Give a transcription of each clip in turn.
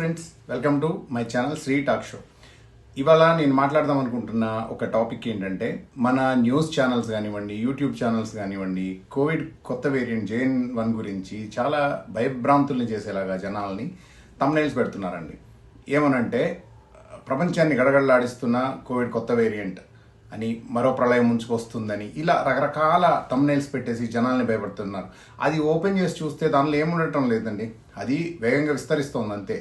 Friends, welcome to my channel Sri talk show. ఇవాళ నేను మాట్లాడదాం అనుకుంటున్న ఒక టాపిక్ ఏంటంటే, మన న్యూస్ ఛానల్స్ కానివ్వండి, యూట్యూబ్ ఛానల్స్ కానివ్వండి, కోవిడ్ కొత్త వేరియంట్ JN.1 గురించి చాలా భయభ్రాంతుల్ని చేసేలాగా జనాల్ని థంబ్నెయిల్స్ పెడుతున్నారండి. ఏమనంటే, ప్రపంచాన్ని గడగడలాడిస్తున్న కోవిడ్ కొత్త వేరియంట్ అని, మరో ప్రళయం ముంచుకొస్తుందని, ఇలా రకరకాల థంబ్నెయిల్స్ పెట్టేసి జనాల్ని భయపడుతున్నారు. అది ఓపెన్ చేసి చూస్తే దానిలో ఏముండటం లేదండి, అది వేగంగా విస్తరిస్తోంది అంతే.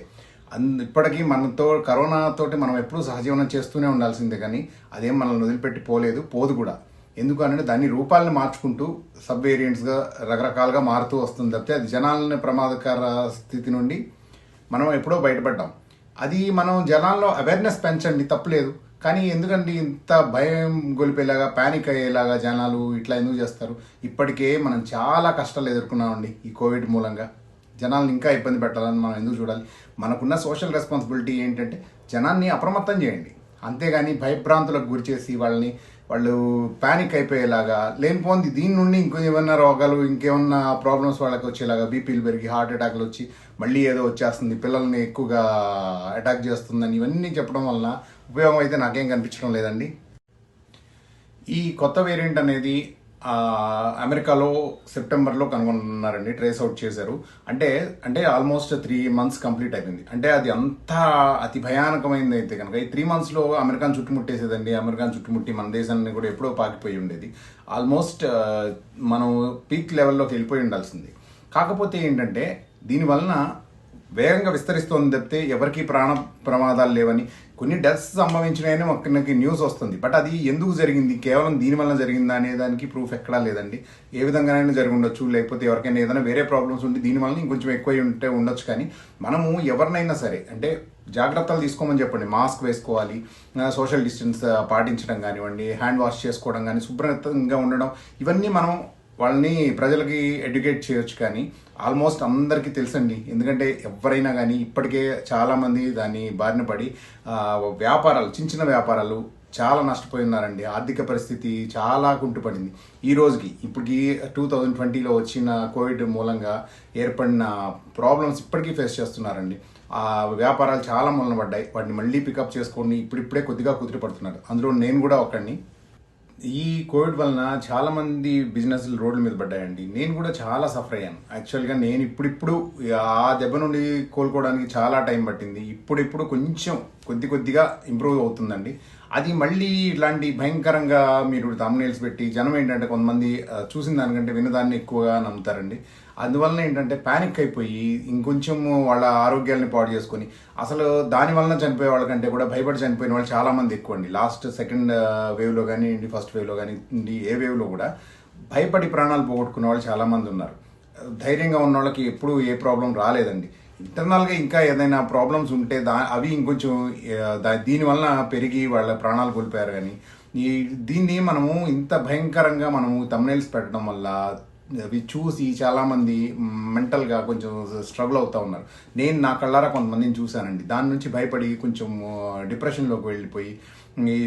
ఇప్పటికీ మనతో కరోనాతోటి మనం ఎప్పుడూ సహజీవనం చేస్తూనే ఉండాల్సిందే, కానీ అదేం మనల్ని వదిలిపెట్టి పోలేదు, పోదు కూడా. ఎందుకు అంటే దాని రూపాలను మార్చుకుంటూ సబ్ వేరియంట్స్గా రకరకాలుగా మారుతూ వస్తుంది తప్పితే అది జనాలని ప్రమాదకర స్థితి నుండి మనం ఎప్పుడో బయటపడ్డాం. అది మనం జనాల్లో అవేర్నెస్ పెంచండి, తప్పులేదు. కానీ ఎందుకండి ఇంత భయం గొలిపేలాగా, ప్యానిక్ అయ్యేలాగా జనాలు ఇట్లా ఎందుకు చేస్తారు? ఇప్పటికే మనం చాలా కష్టాలు ఎదుర్కొన్నామండి ఈ కోవిడ్ మూలంగా. జనాలను ఇంకా ఇబ్బంది పెట్టాలని మనం ఎందుకు చూడాలి? మనకున్న సోషల్ రెస్పాన్సిబిలిటీ ఏంటంటే జనాన్ని అప్రమత్తం చేయండి, అంతేగాని భయభ్రాంతులకు గురి చేసి వాళ్ళు ప్యానిక్ అయిపోయేలాగా లేనిపోంది దీని నుండి ఇంకో ఏమన్నా రోగాలు, ఇంకేమన్నా ప్రాబ్లమ్స్ వాళ్ళకి వచ్చేలాగా, బీపీలు పెరిగి హార్ట్ అటాక్లు వచ్చి మళ్ళీ ఏదో వచ్చేస్తుంది, పిల్లల్ని ఎక్కువగా అటాక్ చేస్తుందని ఇవన్నీ చెప్పడం వలన ఉపయోగం అయితే నాకేం కనిపించడం లేదండి. ఈ కొత్త వేరియంట్ అనేది అమెరికాలో సెప్టెంబర్లో కనుగొన్నారండి, ట్రేస్ అవుట్ చేశారు. అంటే ఆల్మోస్ట్ 3 months కంప్లీట్ అయిపోయింది. అంటే అది అంతా అతి భయానకమైంది. అయితే కనుక ఈ 3 monthsలో అమెరికాను చుట్టుముట్టేసేదండి. అమెరికాను చుట్టుముట్టి మన దేశాన్ని కూడా ఎప్పుడో పాకిపోయి ఉండేది. ఆల్మోస్ట్ మనం పీక్ లెవెల్లోకి వెళ్ళిపోయి ఉండాల్సింది. కాకపోతే ఏంటంటే దీనివలన వేగంగా విస్తరిస్తోంది తప్పితే ఎవరికి ప్రాణ ప్రమాదాలు లేవని, కొన్ని డెత్స్ సంభవించినాయని మనకి న్యూస్ వస్తుంది. బట్ అది ఎందుకు జరిగింది, కేవలం దీనివల్ల జరిగిందా అనే దానికి ప్రూఫ్ ఎక్కడా లేదండి. ఏ విధంగానైనా జరిగి ఉండొచ్చు, లేకపోతే ఎవరికైనా ఏదైనా వేరే ప్రాబ్లమ్స్ ఉండి దీనివల్ల ఇంకొంచెం ఎక్కువ ఉంటే ఉండొచ్చు. కానీ మనము ఎవరినైనా సరే అంటే జాగ్రత్తలు తీసుకోమని చెప్పండి. మాస్క్ వేసుకోవాలి, సోషల్ డిస్టెన్స్ పాటించడం కానివ్వండి, హ్యాండ్ వాష్ చేసుకోవడం కానీ, శుభ్రంగా ఉండడం, ఇవన్నీ మనం వాళ్ళని ప్రజలకి ఎడ్యుకేట్ చేయొచ్చు. కానీ ఆల్మోస్ట్ అందరికీ తెలుసండి, ఎందుకంటే ఎవరైనా కానీ ఇప్పటికే చాలామంది దాన్ని బారిన పడి వ్యాపారాలు, చిన్న చిన్న వ్యాపారాలు చాలా నష్టపోయి ఉన్నారండి. ఆర్థిక పరిస్థితి చాలా కుంటుపడింది. ఈ రోజుకి ఇప్పటికి 2020లో వచ్చిన కోవిడ్ మూలంగా ఏర్పడిన ప్రాబ్లమ్స్ ఇప్పటికీ ఫేస్ చేస్తున్నారండి. ఆ వ్యాపారాలు చాలా మూలన పడ్డాయి. వాటిని మళ్ళీ పికప్ చేసుకొని ఇప్పుడిప్పుడే కొద్దిగా కుదిరిపడుతున్నారు. అందులో నేను కూడా ఒకడిని. ఈ కోవిడ్ వలన చాలామంది బిజినెస్లు రోడ్ల మీద పడ్డాయండి. నేను కూడా చాలా సఫర్ అయ్యాను. యాక్చువల్గా నేను ఇప్పుడు ఆ దెబ్బ నుండి కోలుకోవడానికి చాలా టైం పట్టింది. ఇప్పుడు కొంచెం కొద్దిగా ఇంప్రూవ్ అవుతుందండి. అది మళ్ళీ ఇట్లాంటి భయంకరంగా మీరు థంబ్నెయిల్స్ పెట్టి జనం ఏంటంటే కొంతమంది చూసిన దానికంటే వినదాన్ని ఎక్కువగా నమ్ముతారండి. అందువలన ఏంటంటే ప్యానిక్ అయిపోయి ఇంకొంచెం వాళ్ళ ఆరోగ్యాన్ని పాడు చేసుకొని, అసలు దాని వలన చనిపోయే వాళ్ళకంటే కూడా భయపడి చనిపోయిన వాళ్ళు చాలామంది ఎక్కువ అండి. లాస్ట్ సెకండ్ వేవ్లో కానివ్వండి, ఫస్ట్ వేవ్లో కానివ్వండి, ఏ వేవ్లో కూడా భయపడి ప్రాణాలు పోగొట్టుకున్న వాళ్ళు చాలామంది ఉన్నారు. ధైర్యంగా ఉన్న వాళ్ళకి ఎప్పుడూ ఏ ప్రాబ్లం రాలేదండి. ఇంటర్నల్గా ఇంకా ఏదైనా ప్రాబ్లమ్స్ ఉంటే అవి ఇంకొంచెం దీనివల్ల పెరిగి వాళ్ళ ప్రాణాలు కోల్పోయారు. కానీ దీన్ని మనము ఇంత భయంకరంగా మనము థంబ్నెయిల్స్ పెట్టడం వల్ల అవి చూసి చాలామంది మెంటల్గా కొంచెం స్ట్రగుల్ అవుతూ ఉన్నారు. నేను నా కళ్ళారా కొంతమందిని చూశానండి. దాని నుంచి భయపడి కొంచెం డిప్రెషన్లోకి వెళ్ళిపోయి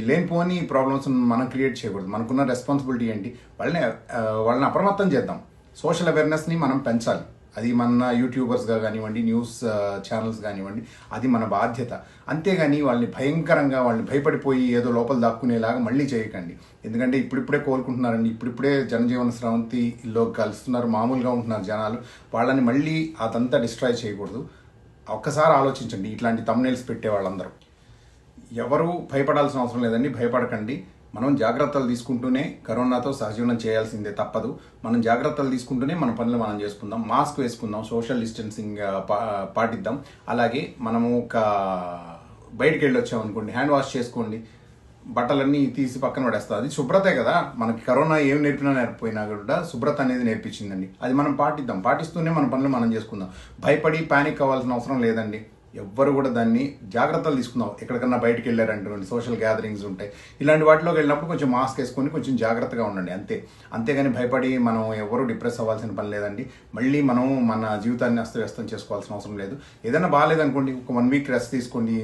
లేనిపోని ప్రాబ్లమ్స్ మనం క్రియేట్ చేయకూడదు. మనకున్న రెస్పాన్సిబిలిటీ ఏంటి, వాళ్ళని అప్రమత్తం చేద్దాం. సోషల్ అవేర్నెస్ని మనం పెంచాలి. అది మన యూట్యూబర్స్గా కానివ్వండి, న్యూస్ ఛానల్స్ కానివ్వండి, అది మన బాధ్యత. అంతేగాని వాళ్ళని భయపడిపోయి ఏదో లోపల దాక్కునేలాగా మళ్ళీ చేయకండి. ఎందుకంటే ఇప్పుడిప్పుడే కోలుకుంటున్నారండి. ఇప్పుడిప్పుడే జనజీవన స్రవంతిలో కలుస్తున్నారు, మామూలుగా ఉంటున్నారు జనాలు. వాళ్ళని మళ్ళీ అదంతా డిస్ట్రాయ్ చేయకూడదు. ఒక్కసారి ఆలోచించండి. ఇట్లాంటి థంబ్నెయిల్స్ పెట్టే వాళ్ళందరూ ఎవరు భయపడాల్సిన అవసరం లేదండి. భయపడకండి. మనం జాగ్రత్తలు తీసుకుంటూనే కరోనాతో సహజీవనం చేయాల్సిందే, తప్పదు. మనం జాగ్రత్తలు తీసుకుంటూనే మన పనులు మనం చేసుకుందాం. మాస్క్ వేసుకుందాం, సోషల్ డిస్టెన్సింగ్ పాటిద్దాం. అలాగే మనము బయటికి వెళ్ళొచ్చాం అనుకోండి, హ్యాండ్ వాష్ చేసుకోండి. బట్టలన్నీ తీసి పక్కన పడేస్తుంది. అది శుభ్రతే కదా. మనకి కరోనా ఏం నేర్పినా కూడా శుభ్రత అనేది నేర్పించిందండి. అది మనం పాటిద్దాం. పాటిస్తూనే మన పనులు మనం చేసుకుందాం. భయపడి ప్యానిక్ అవ్వాల్సిన అవసరం లేదండి. ఎవ్వరు కూడా దాన్ని జాగ్రత్తలు తీసుకుందాం. ఎక్కడికన్నా బయటకు వెళ్ళారంటే సోషల్ గ్యాదరింగ్స్ ఉంటాయి, ఇలాంటి వాటిలోకి వెళ్ళినప్పుడు కొంచెం మాస్క్ వేసుకొని కొంచెం జాగ్రత్తగా ఉండండి, అంతేగాని భయపడి మనం ఎవరు డిప్రెస్ అవ్వాల్సిన పని లేదండి. మళ్ళీ మనం మన జీవితాన్ని అస్తవ్యస్తం చేసుకోవాల్సిన అవసరం లేదు. ఏదైనా బాగాలేదనుకోండి, ఒక 1 week రెస్ట్ తీసుకోండి.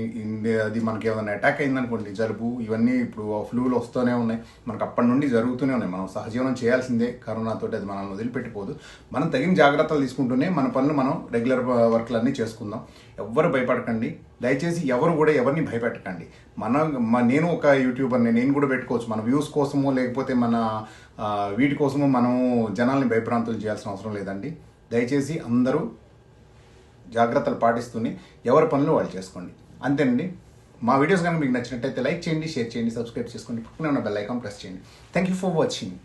అది మనకి ఏదైనా అటాక్ అయిందనుకోండి, జలుబు, ఇవన్నీ ఇప్పుడు ఫ్లూలు వస్తూనే ఉన్నాయి, మనకు అప్పటి నుండి జరుగుతూనే ఉన్నాయి. మనం సహజీవనం చేయాల్సిందే కరోనాతో, అది మనల్ని వదిలిపెట్టిపోదు. మనం తగిన జాగ్రత్తలు తీసుకుంటూనే మన పనులు మనం రెగ్యులర్ వర్క్లన్నీ చేసుకుందాం. ఎవ్వరు భయపడకండి. దయచేసి ఎవరు కూడా ఎవరిని భయపెట్టకండి. నేను ఒక యూట్యూబర్ని, నేను కూడా పెట్టుకోవచ్చు. మన వ్యూస్ కోసమో లేకపోతే మన వీటి కోసమో మనము జనాల్ని భయభ్రాంతులు చేయాల్సిన అవసరం లేదండి. దయచేసి అందరూ జాగ్రత్తలు పాటిస్తూనే ఎవరి పనులు వాళ్ళు చేసుకోండి. అంతేనండి. మా వీడియోస్ కనుక మీకు నచ్చినట్టయితే లైక్ చేయండి, షేర్ చేయండి, సబ్స్క్రైబ్ చేసుకోండి, పక్కనే ఉన్న బెల్ ఐకాన్ ప్రెస్ చేయండి. Thank you for watching.